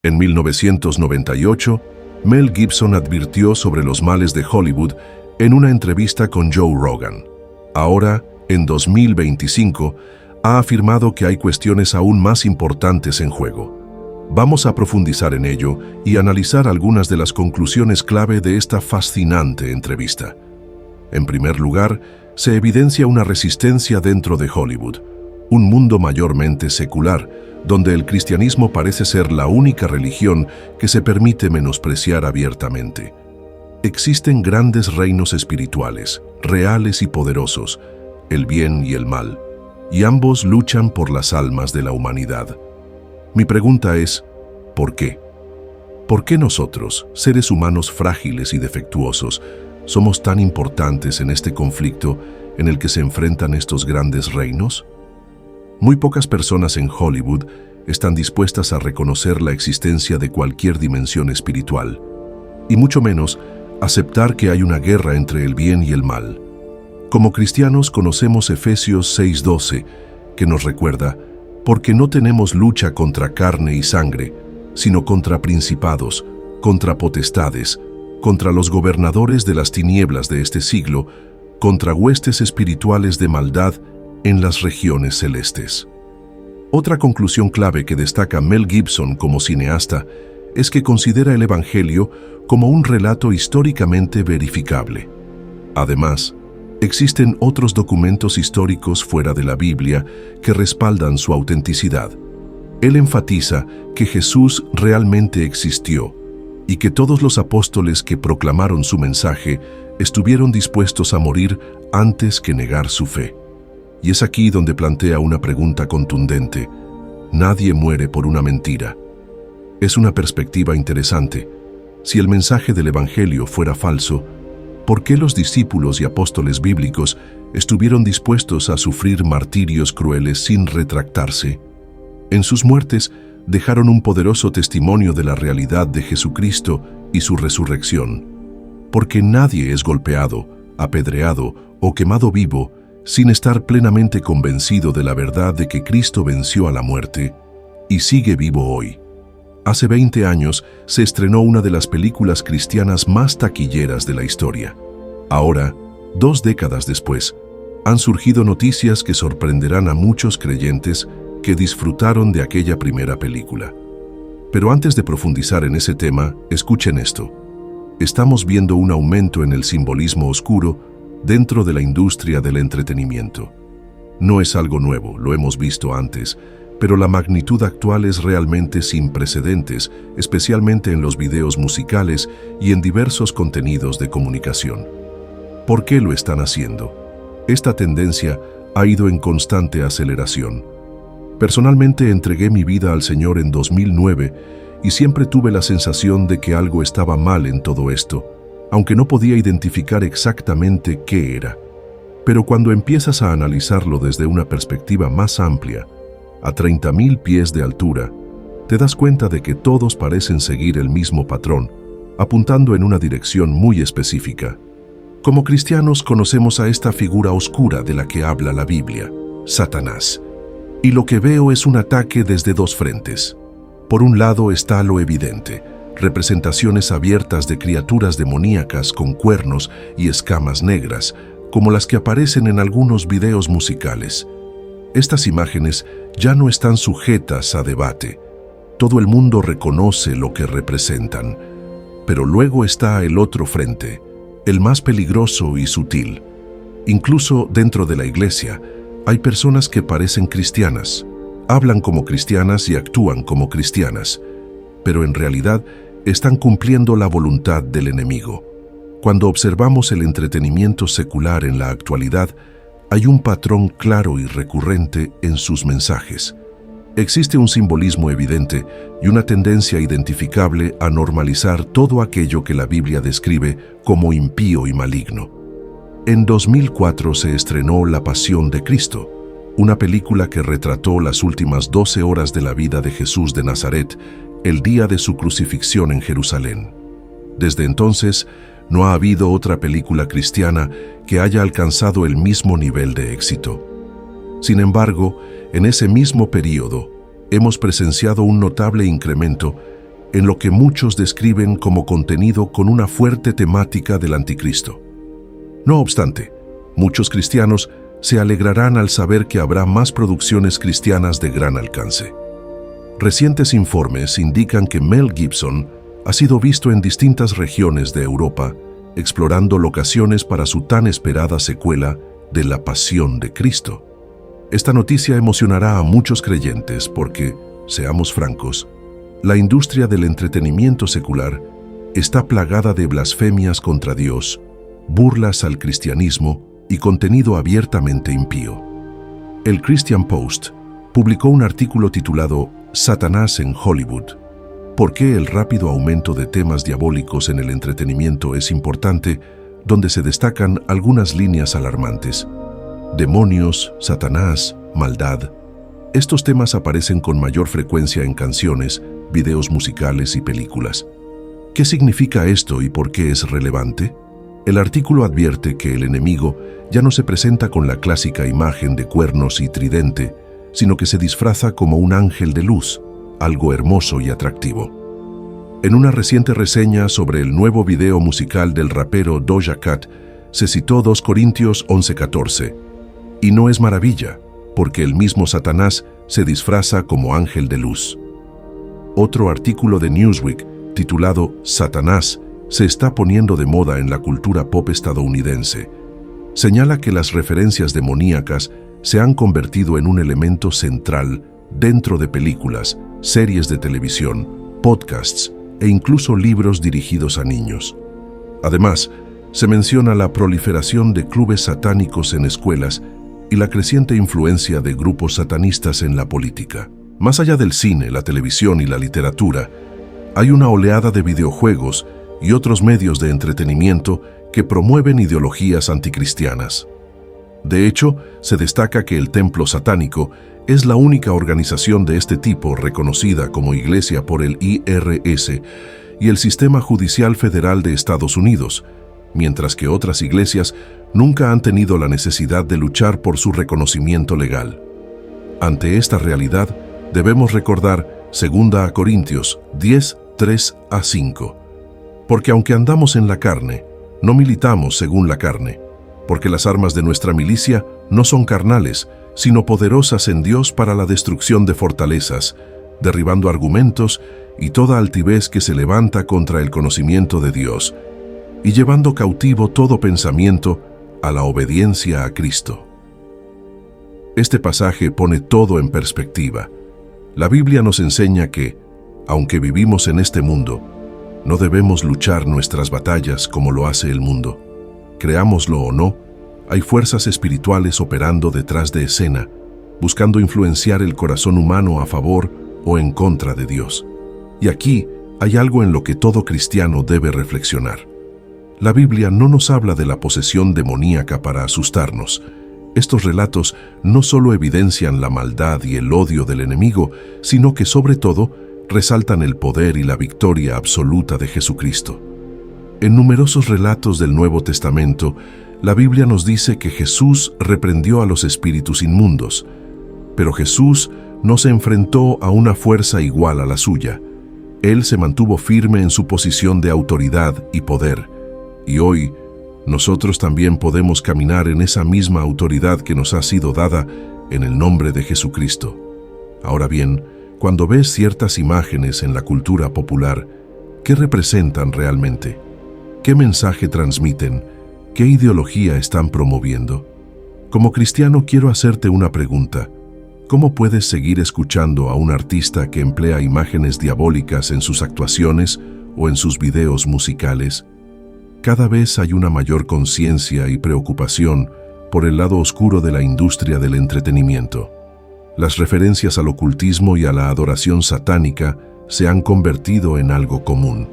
En 1998, Mel Gibson advirtió sobre los males de Hollywood en una entrevista con Joe Rogan. Ahora, en 2025, ha afirmado que hay cuestiones aún más importantes en juego. Vamos a profundizar en ello y analizar algunas de las conclusiones clave de esta fascinante entrevista. En primer lugar, se evidencia una resistencia dentro de Hollywood, un mundo mayormente secular, donde el cristianismo parece ser la única religión que se permite menospreciar abiertamente. Existen grandes reinos espirituales, reales y poderosos, el bien y el mal, y ambos luchan por las almas de la humanidad. Mi pregunta es, ¿por qué? ¿Por qué nosotros, seres humanos frágiles y defectuosos, somos tan importantes en este conflicto en el que se enfrentan estos grandes reinos? Muy pocas personas en Hollywood están dispuestas a reconocer la existencia de cualquier dimensión espiritual, y mucho menos aceptar que hay una guerra entre el bien y el mal. Como cristianos conocemos Efesios 6:12, que nos recuerda, porque no tenemos lucha contra carne y sangre, sino contra principados, contra potestades, contra los gobernadores de las tinieblas de este siglo, contra huestes espirituales de maldad en las regiones celestes. Otra conclusión clave que destaca Mel Gibson como cineasta es que considera el Evangelio como un relato históricamente verificable. Además, existen otros documentos históricos fuera de la Biblia que respaldan su autenticidad. Él enfatiza que Jesús realmente existió y que todos los apóstoles que proclamaron su mensaje estuvieron dispuestos a morir antes que negar su fe. Y es aquí donde plantea una pregunta contundente. Nadie muere por una mentira. Es una perspectiva interesante. Si el mensaje del Evangelio fuera falso, ¿por qué los discípulos y apóstoles bíblicos estuvieron dispuestos a sufrir martirios crueles sin retractarse? En sus muertes dejaron un poderoso testimonio de la realidad de Jesucristo y su resurrección. Porque nadie es golpeado, apedreado o quemado vivo sin estar plenamente convencido de la verdad de que Cristo venció a la muerte y sigue vivo hoy. Hace 20 años se estrenó una de las películas cristianas más taquilleras de la historia. Ahora, 2 décadas después, han surgido noticias que sorprenderán a muchos creyentes que disfrutaron de aquella primera película. Pero antes de profundizar en ese tema, escuchen esto. Estamos viendo un aumento en el simbolismo oscuro dentro de la industria del entretenimiento. No es algo nuevo, lo hemos visto antes, pero la magnitud actual es realmente sin precedentes, especialmente en los videos musicales y en diversos contenidos de comunicación. ¿Por qué lo están haciendo? Esta tendencia ha ido en constante aceleración. Personalmente entregué mi vida al Señor en 2009 y siempre tuve la sensación de que algo estaba mal en todo esto, aunque no podía identificar exactamente qué era. Pero cuando empiezas a analizarlo desde una perspectiva más amplia, a 30,000 pies de altura, te das cuenta de que todos parecen seguir el mismo patrón, apuntando en una dirección muy específica. Como cristianos conocemos a esta figura oscura de la que habla la Biblia, Satanás. Y lo que veo es un ataque desde 2 frentes. Por un lado está lo evidente, representaciones abiertas de criaturas demoníacas con cuernos y escamas negras, como las que aparecen en algunos videos musicales. Estas imágenes ya no están sujetas a debate. Todo el mundo reconoce lo que representan. Pero luego está el otro frente, el más peligroso y sutil. Incluso dentro de la iglesia, hay personas que parecen cristianas, hablan como cristianas y actúan como cristianas, pero en realidad están cumpliendo la voluntad del enemigo. Cuando observamos el entretenimiento secular en la actualidad, hay un patrón claro y recurrente en sus mensajes. Existe un simbolismo evidente y una tendencia identificable a normalizar todo aquello que la Biblia describe como impío y maligno. En 2004 se estrenó La Pasión de Cristo, una película que retrató las últimas 12 horas de la vida de Jesús de Nazaret, el día de su crucifixión en Jerusalén. Desde entonces, no ha habido otra película cristiana que haya alcanzado el mismo nivel de éxito. Sin embargo, en ese mismo período, hemos presenciado un notable incremento en lo que muchos describen como contenido con una fuerte temática del anticristo. No obstante, muchos cristianos se alegrarán al saber que habrá más producciones cristianas de gran alcance. Recientes informes indican que Mel Gibson ha sido visto en distintas regiones de Europa, explorando locaciones para su tan esperada secuela de La Pasión de Cristo. Esta noticia emocionará a muchos creyentes porque, seamos francos, la industria del entretenimiento secular está plagada de blasfemias contra Dios, burlas al cristianismo y contenido abiertamente impío. El Christian Post publicó un artículo titulado Satanás en Hollywood. ¿Por qué el rápido aumento de temas diabólicos en el entretenimiento es importante?, donde se destacan algunas líneas alarmantes. Demonios, Satanás, maldad. Estos temas aparecen con mayor frecuencia en canciones, videos musicales y películas. ¿Qué significa esto y por qué es relevante? El artículo advierte que el enemigo ya no se presenta con la clásica imagen de cuernos y tridente, sino que se disfraza como un ángel de luz, algo hermoso y atractivo. En una reciente reseña sobre el nuevo video musical del rapero Doja Cat, se citó 2 Corintios 11:14. Y no es maravilla, porque el mismo Satanás se disfraza como ángel de luz. Otro artículo de Newsweek, titulado Satanás, se está poniendo de moda en la cultura pop estadounidense. Señala que las referencias demoníacas se han convertido en un elemento central dentro de películas, series de televisión, podcasts e incluso libros dirigidos a niños. Además, se menciona la proliferación de clubes satánicos en escuelas y la creciente influencia de grupos satanistas en la política. Más allá del cine, la televisión y la literatura, hay una oleada de videojuegos y otros medios de entretenimiento que promueven ideologías anticristianas. De hecho, se destaca que el Templo Satánico es la única organización de este tipo reconocida como iglesia por el IRS y el Sistema Judicial Federal de Estados Unidos, mientras que otras iglesias nunca han tenido la necesidad de luchar por su reconocimiento legal. Ante esta realidad, debemos recordar 2 Corintios 10, 3-5. Porque aunque andamos en la carne, no militamos según la carne, porque las armas de nuestra milicia no son carnales, sino poderosas en Dios para la destrucción de fortalezas, derribando argumentos y toda altivez que se levanta contra el conocimiento de Dios, y llevando cautivo todo pensamiento a la obediencia a Cristo. Este pasaje pone todo en perspectiva. La Biblia nos enseña que, aunque vivimos en este mundo, no debemos luchar nuestras batallas como lo hace el mundo. Creámoslo o no, hay fuerzas espirituales operando detrás de escena, buscando influenciar el corazón humano a favor o en contra de Dios. Y aquí hay algo en lo que todo cristiano debe reflexionar. La Biblia no nos habla de la posesión demoníaca para asustarnos. Estos relatos no solo evidencian la maldad y el odio del enemigo, sino que sobre todo resaltan el poder y la victoria absoluta de Jesucristo. En numerosos relatos del Nuevo Testamento, la Biblia nos dice que Jesús reprendió a los espíritus inmundos, pero Jesús no se enfrentó a una fuerza igual a la suya. Él se mantuvo firme en su posición de autoridad y poder, y hoy nosotros también podemos caminar en esa misma autoridad que nos ha sido dada en el nombre de Jesucristo. Ahora bien, cuando ves ciertas imágenes en la cultura popular, ¿qué representan realmente? ¿Qué mensaje transmiten? ¿Qué ideología están promoviendo? Como cristiano quiero hacerte una pregunta. ¿Cómo puedes seguir escuchando a un artista que emplea imágenes diabólicas en sus actuaciones o en sus videos musicales? Cada vez hay una mayor conciencia y preocupación por el lado oscuro de la industria del entretenimiento. Las referencias al ocultismo y a la adoración satánica se han convertido en algo común.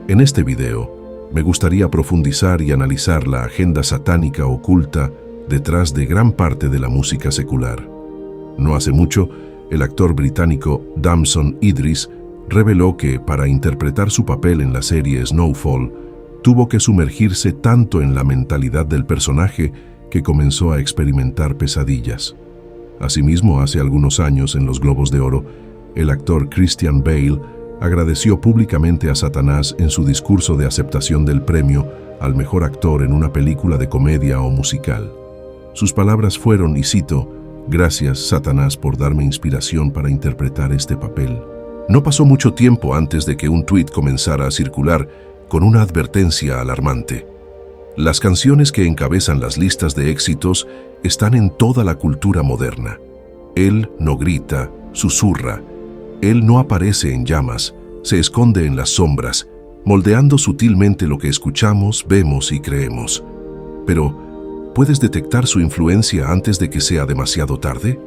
En este video, me gustaría profundizar y analizar la agenda satánica oculta detrás de gran parte de la música secular. No hace mucho, el actor británico Damson Idris reveló que, para interpretar su papel en la serie Snowfall, tuvo que sumergirse tanto en la mentalidad del personaje que comenzó a experimentar pesadillas. Asimismo, hace algunos años, en los Globos de Oro, el actor Christian Bale agradeció públicamente a Satanás en su discurso de aceptación del premio al mejor actor en una película de comedia o musical. Sus palabras fueron, y cito, «Gracias, Satanás, por darme inspiración para interpretar este papel». No pasó mucho tiempo antes de que un tuit comenzara a circular con una advertencia alarmante. Las canciones que encabezan las listas de éxitos están en toda la cultura moderna. Él no grita, susurra. Él no aparece en llamas, se esconde en las sombras, moldeando sutilmente lo que escuchamos, vemos y creemos. Pero, ¿puedes detectar su influencia antes de que sea demasiado tarde?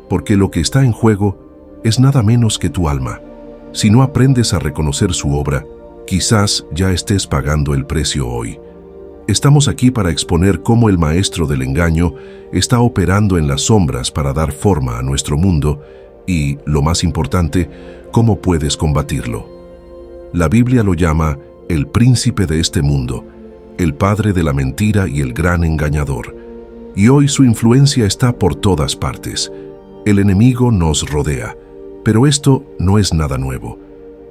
Porque lo que está en juego es nada menos que tu alma. Si no aprendes a reconocer su obra, quizás ya estés pagando el precio hoy. Estamos aquí para exponer cómo el maestro del engaño está operando en las sombras para dar forma a nuestro mundo y, lo más importante, cómo puedes combatirlo. La Biblia lo llama el príncipe de este mundo, el padre de la mentira y el gran engañador. Y hoy su influencia está por todas partes. El enemigo nos rodea, pero esto no es nada nuevo.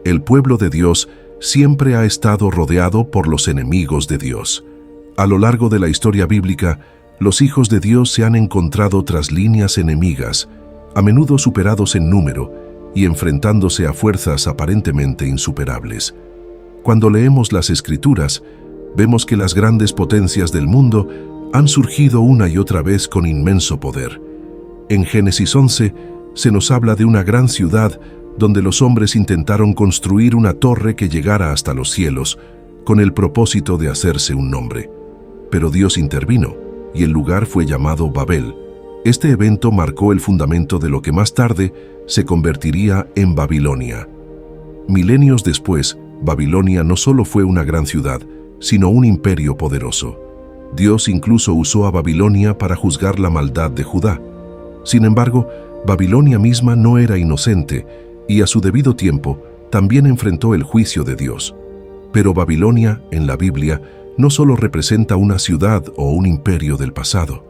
El pueblo de Dios siempre ha estado rodeado por los enemigos de Dios. A lo largo de la historia bíblica, los hijos de Dios se han encontrado tras líneas enemigas, a menudo superados en número y enfrentándose a fuerzas aparentemente insuperables. Cuando leemos las Escrituras, vemos que las grandes potencias del mundo han surgido una y otra vez con inmenso poder. En Génesis 11 se nos habla de una gran ciudad donde los hombres intentaron construir una torre que llegara hasta los cielos, con el propósito de hacerse un nombre. Pero Dios intervino, y el lugar fue llamado Babel. Este evento marcó el fundamento de lo que más tarde se convertiría en Babilonia. Milenios después, Babilonia no solo fue una gran ciudad, sino un imperio poderoso. Dios incluso usó a Babilonia para juzgar la maldad de Judá. Sin embargo, Babilonia misma no era inocente, y a su debido tiempo también enfrentó el juicio de Dios. Pero Babilonia, en la Biblia, no solo representa una ciudad o un imperio del pasado.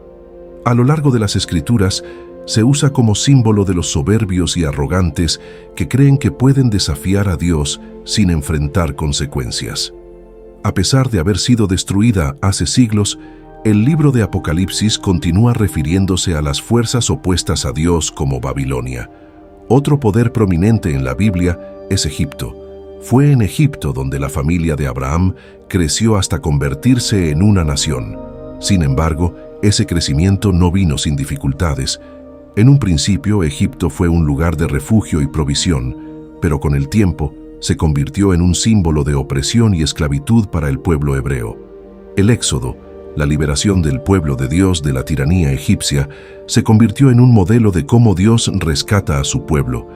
A lo largo de las Escrituras, se usa como símbolo de los soberbios y arrogantes que creen que pueden desafiar a Dios sin enfrentar consecuencias. A pesar de haber sido destruida hace siglos, el libro de Apocalipsis continúa refiriéndose a las fuerzas opuestas a Dios como Babilonia. Otro poder prominente en la Biblia es Egipto. Fue en Egipto donde la familia de Abraham creció hasta convertirse en una nación. Sin embargo, ese crecimiento no vino sin dificultades. En un principio, Egipto fue un lugar de refugio y provisión, pero con el tiempo se convirtió en un símbolo de opresión y esclavitud para el pueblo hebreo. El Éxodo, la liberación del pueblo de Dios de la tiranía egipcia, se convirtió en un modelo de cómo Dios rescata a su pueblo,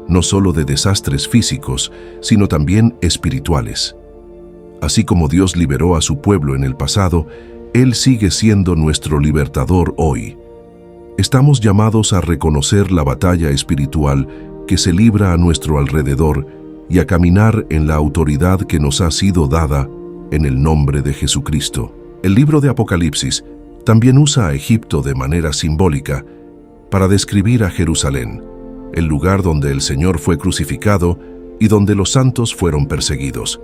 no solo de desastres físicos, sino también espirituales. Así como Dios liberó a su pueblo en el pasado, Él sigue siendo nuestro libertador hoy. Estamos llamados a reconocer la batalla espiritual que se libra a nuestro alrededor y a caminar en la autoridad que nos ha sido dada en el nombre de Jesucristo. El libro de Apocalipsis también usa a Egipto de manera simbólica para describir a Jerusalén, el lugar donde el Señor fue crucificado y donde los santos fueron perseguidos.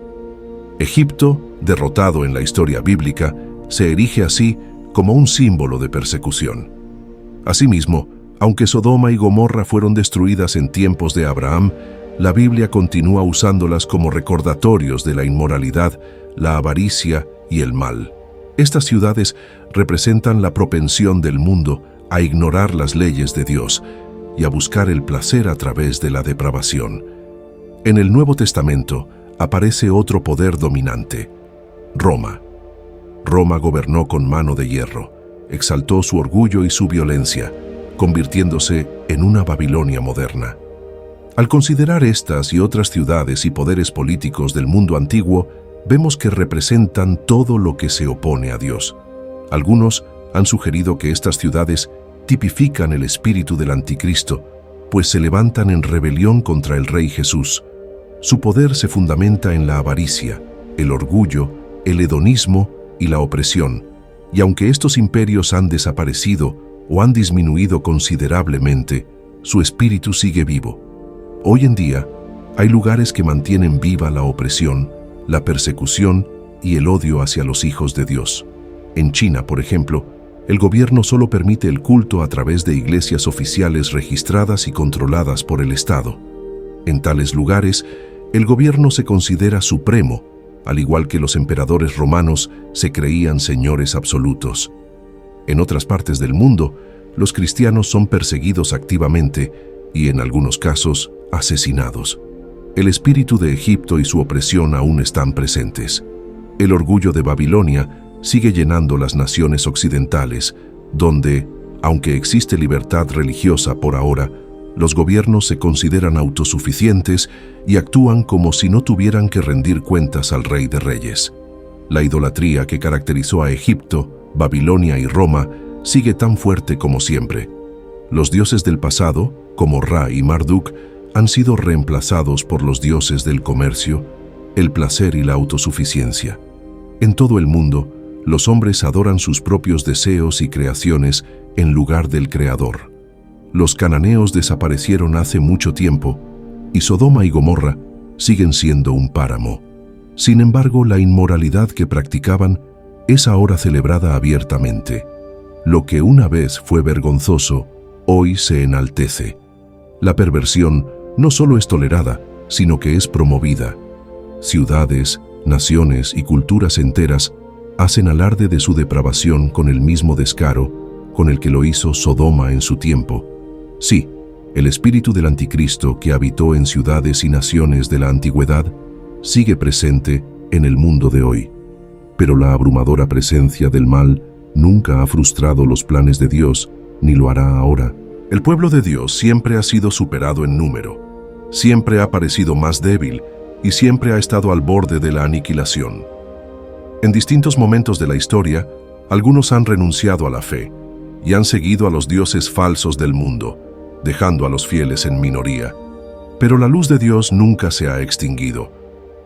Egipto, derrotado en la historia bíblica, se erige así como un símbolo de persecución. Asimismo, aunque Sodoma y Gomorra fueron destruidas en tiempos de Abraham, la Biblia continúa usándolas como recordatorios de la inmoralidad, la avaricia y el mal. Estas ciudades representan la propensión del mundo a ignorar las leyes de Dios y a buscar el placer a través de la depravación. En el Nuevo Testamento aparece otro poder dominante: Roma. Roma gobernó con mano de hierro, exaltó su orgullo y su violencia, convirtiéndose en una Babilonia moderna. Al considerar estas y otras ciudades y poderes políticos del mundo antiguo, vemos que representan todo lo que se opone a Dios. Algunos han sugerido que estas ciudades tipifican el espíritu del anticristo, pues se levantan en rebelión contra el Rey Jesús. Su poder se fundamenta en la avaricia, el orgullo, el hedonismo y la opresión, y aunque estos imperios han desaparecido o han disminuido considerablemente, su espíritu sigue vivo. Hoy en día, Hay lugares que mantienen viva la opresión, la persecución y el odio hacia los hijos de Dios. En China, por ejemplo, el gobierno solo permite el culto a través de iglesias oficiales registradas y controladas por el Estado. En tales lugares, el gobierno se considera supremo, al igual que los emperadores romanos se creían señores absolutos. En otras partes del mundo, los cristianos son perseguidos activamente y, en algunos casos, asesinados. El espíritu de Egipto y su opresión aún están presentes. El orgullo de Babilonia sigue llenando las naciones occidentales, donde, aunque existe libertad religiosa por ahora, los gobiernos se consideran autosuficientes y actúan como si no tuvieran que rendir cuentas al Rey de Reyes. La idolatría que caracterizó a Egipto, Babilonia y Roma sigue tan fuerte como siempre. Los dioses del pasado, como Ra y Marduk, han sido reemplazados por los dioses del comercio, el placer y la autosuficiencia. En todo el mundo, los hombres adoran sus propios deseos y creaciones en lugar del Creador. Los cananeos desaparecieron hace mucho tiempo y Sodoma y Gomorra siguen siendo un páramo. Sin embargo, la inmoralidad que practicaban es ahora celebrada abiertamente. Lo que una vez fue vergonzoso, hoy se enaltece. La perversión no solo es tolerada, sino que es promovida. Ciudades, naciones y culturas enteras hacen alarde de su depravación con el mismo descaro con el que lo hizo Sodoma en su tiempo. Sí, el espíritu del anticristo que habitó en ciudades y naciones de la antigüedad sigue presente en el mundo de hoy. Pero la abrumadora presencia del mal nunca ha frustrado los planes de Dios, ni lo hará ahora. El pueblo de Dios siempre ha sido superado en número, siempre ha parecido más débil y siempre ha estado al borde de la aniquilación. En distintos momentos de la historia, algunos han renunciado a la fe y han seguido a los dioses falsos del mundo, dejando a los fieles en minoría. Pero la luz de Dios nunca se ha extinguido.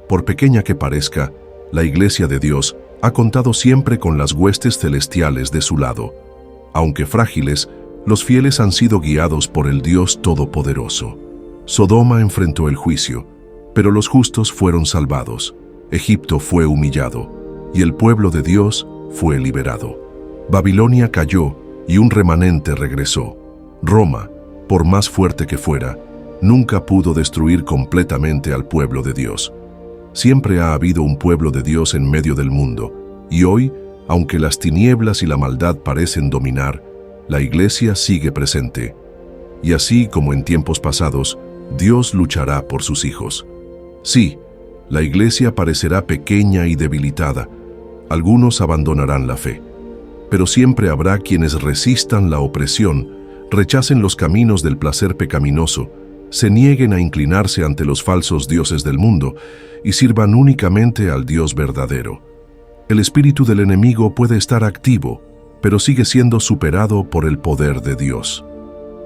Por pequeña que parezca, la Iglesia de Dios ha contado siempre con las huestes celestiales de su lado. Aunque frágiles, los fieles han sido guiados por el Dios Todopoderoso. Sodoma enfrentó el juicio, pero los justos fueron salvados. Egipto fue humillado, y el pueblo de Dios fue liberado. Babilonia cayó, y un remanente regresó. Roma, por más fuerte que fuera, nunca pudo destruir completamente al pueblo de Dios. Siempre ha habido un pueblo de Dios en medio del mundo, y hoy, aunque las tinieblas y la maldad parecen dominar, la Iglesia sigue presente. Y así como en tiempos pasados, Dios luchará por sus hijos. Sí, la Iglesia parecerá pequeña y debilitada. Algunos abandonarán la fe. Pero siempre habrá quienes resistan la opresión, rechacen los caminos del placer pecaminoso, se nieguen a inclinarse ante los falsos dioses del mundo y sirvan únicamente al Dios verdadero. El espíritu del enemigo puede estar activo, pero sigue siendo superado por el poder de Dios.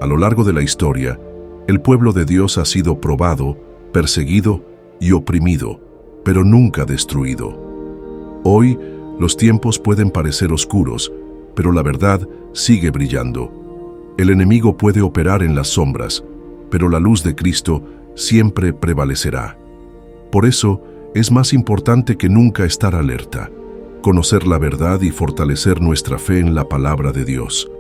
A lo largo de la historia, el pueblo de Dios ha sido probado, perseguido y oprimido, pero nunca destruido. Hoy, los tiempos pueden parecer oscuros, pero la verdad sigue brillando. El enemigo puede operar en las sombras, pero la luz de Cristo siempre prevalecerá. Por eso, es más importante que nunca estar alerta, conocer la verdad y fortalecer nuestra fe en la palabra de Dios.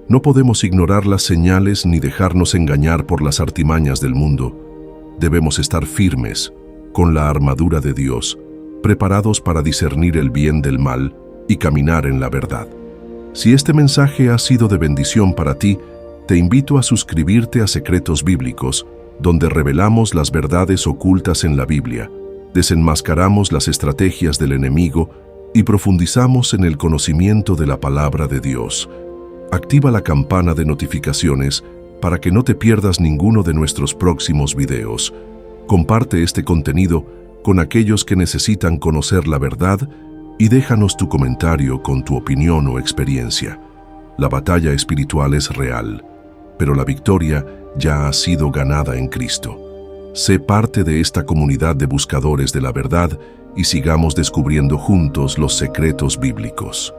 No podemos ignorar las señales ni dejarnos engañar por las artimañas del mundo. Debemos estar firmes, con la armadura de Dios, preparados para discernir el bien del mal y caminar en la verdad. Si este mensaje ha sido de bendición para ti, te invito a suscribirte a Secretos Bíblicos, donde revelamos las verdades ocultas en la Biblia, desenmascaramos las estrategias del enemigo y profundizamos en el conocimiento de la palabra de Dios. Activa la campana de notificaciones para que no te pierdas ninguno de nuestros próximos videos. Comparte este contenido con aquellos que necesitan conocer la verdad y déjanos tu comentario con tu opinión o experiencia. La batalla espiritual es real, pero la victoria ya ha sido ganada en Cristo. Sé parte de esta comunidad de buscadores de la verdad y sigamos descubriendo juntos los secretos bíblicos.